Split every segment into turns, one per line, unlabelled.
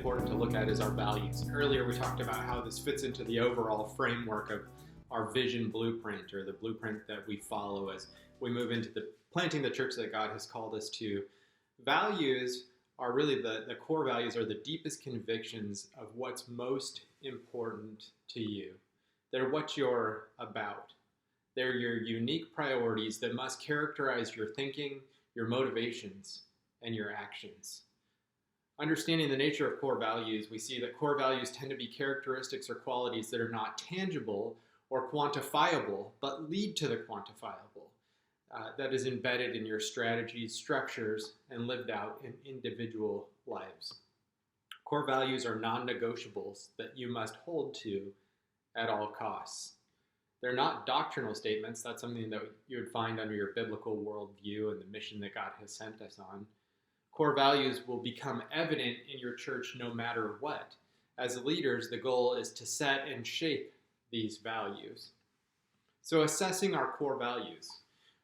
important to look at is our values. Earlier we talked about how this fits into the overall framework of our vision blueprint, or the blueprint that we follow as we move into the planting the church that God has called us to. Values are really the core values, are the deepest convictions of what's most important to you. They're what you're about. They're your unique priorities that must characterize your thinking, your motivations, and your actions. Understanding the nature of core values, we see that core values tend to be characteristics or qualities that are not tangible or quantifiable, but lead to the quantifiable. That is embedded in your strategies, structures, and lived out in individual lives. Core values are non-negotiables that you must hold to at all costs. They're not doctrinal statements. That's something that you would find under your biblical worldview and the mission that God has sent us on. Core values will become evident in your church no matter what. As leaders, the goal is to set and shape these values. So assessing our core values.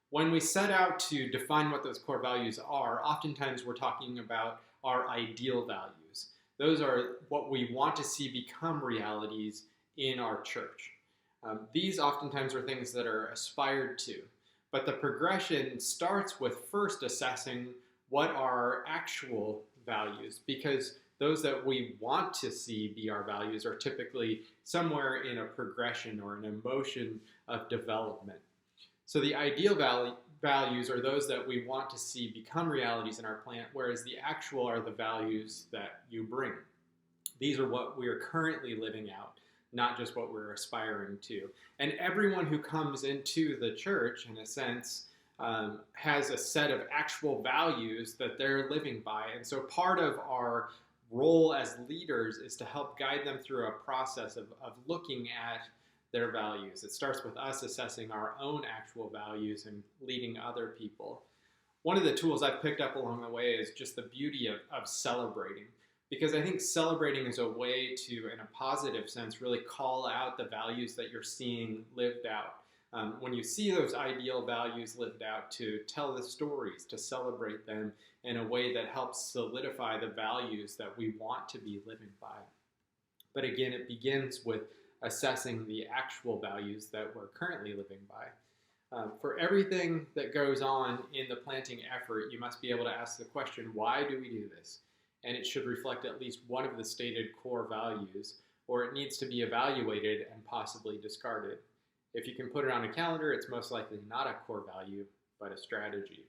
When we set out to define what those core values are, oftentimes we're talking about our ideal values. Those are what we want to see become realities in our church. These oftentimes are things that are aspired to, but the progression starts with first assessing what are our actual values, because those that we want to see be our values are typically somewhere in a progression or an emotion of development. So the ideal values are those that we want to see become realities in our plant, whereas the actual are the values that you bring. These are what we are currently living out, not just what we're aspiring to. And everyone who comes into the church, in a sense, has a set of actual values that they're living by. And so part of our role as leaders is to help guide them through a process of looking at their values. It starts with us assessing our own actual values and leading other people. One of the tools I've picked up along the way is just the beauty of celebrating. Because I think celebrating is a way to, in a positive sense, really call out the values that you're seeing lived out. When you see those ideal values lived out, to tell the stories, to celebrate them in a way that helps solidify the values that we want to be living by. But again, it begins with assessing the actual values that we're currently living by. For everything that goes on in the planting effort, you must be able to ask the question, why do we do this? And it should reflect at least one of the stated core values, or it needs to be evaluated and possibly discarded. If you can put it on a calendar, it's most likely not a core value, but a strategy.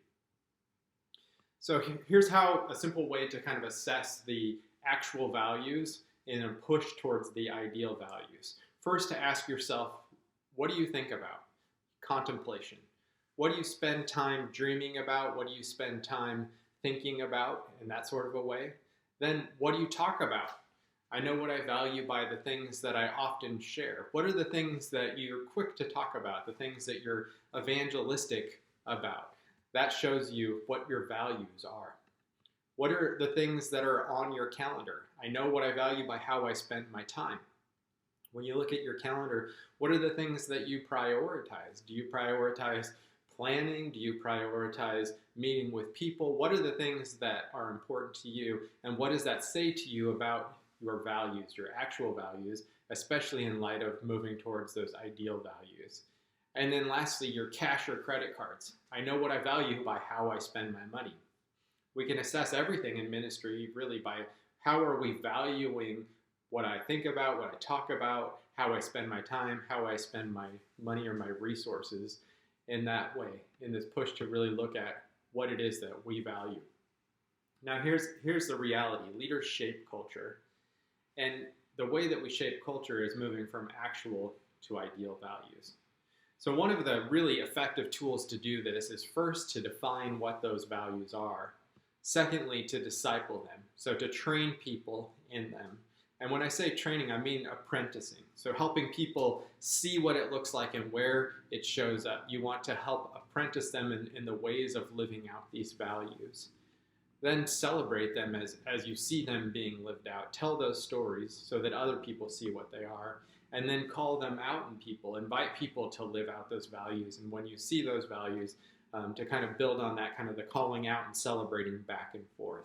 So here's how a simple way to kind of assess the actual values in a push towards the ideal values. First, to ask yourself, what do you think about? Contemplation. What do you spend time dreaming about? What do you spend time thinking about in that sort of a way? Then what do you talk about? I know what I value by the things that I often share. What are the things that you're quick to talk about, the things that you're evangelistic about? That shows you what your values are. What are the things that are on your calendar? I know what I value by how I spend my time. When you look at your calendar, what are the things that you prioritize? Do you prioritize planning? Do you prioritize meeting with people? What are the things that are important to you? And what does that say to you about your values, your actual values, especially in light of moving towards those ideal values? And then lastly, your cash or credit cards. I know what I value by how I spend my money. We can assess everything in ministry really by how are we valuing what I think about, what I talk about, how I spend my time, how I spend my money or my resources in that way, in this push to really look at what it is that we value. Now here's the reality. Leaders shape culture. And the way that we shape culture is moving from actual to ideal values. So one of the really effective tools to do this is first to define what those values are. Secondly, to disciple them. So to train people in them. And when I say training, I mean apprenticing. So helping people see what it looks like and where it shows up. You want to help apprentice them in the ways of living out these values. Then celebrate them as you see them being lived out. Tell those stories so that other people see what they are. And then call them out in people. Invite people to live out those values. And when you see those values, to kind of build on that, kind of the calling out and celebrating back and forth.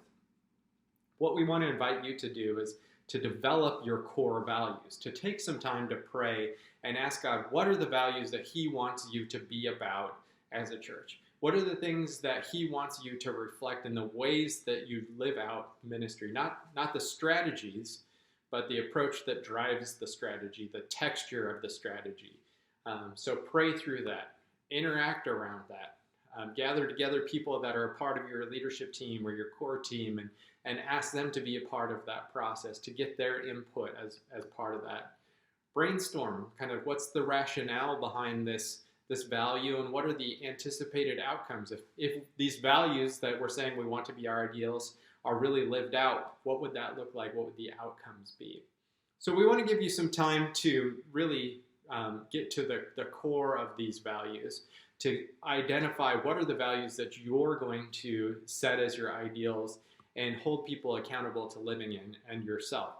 What we want to invite you to do is to develop your core values, to take some time to pray and ask God, what are the values that He wants you to be about as a church? What are the things that He wants you to reflect in the ways that you live out ministry? Not the strategies, but the approach that drives the strategy, the texture of the strategy. So pray through that, interact around that, gather together people that are a part of your leadership team or your core team, and ask them to be a part of that process, to get their input as part of that. Brainstorm kind of what's the rationale behind this value, and what are the anticipated outcomes. If these values that we're saying we want to be our ideals are really lived out, what would that look like? What would the outcomes be? So we want to give you some time to really get to the core of these values, to identify what are the values that you're going to set as your ideals and hold people accountable to living in, and yourself.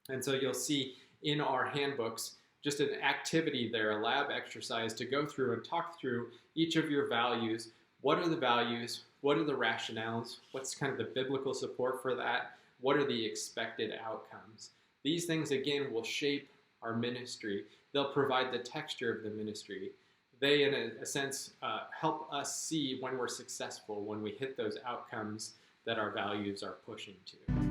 And so you'll see in our handbooks just an activity there, a lab exercise to go through and talk through each of your values. What are the values? What are the rationales? What's kind of the biblical support for that? What are the expected outcomes? These things, again, will shape our ministry. They'll provide the texture of the ministry. They, in a sense, help us see when we're successful, when we hit those outcomes that our values are pushing to.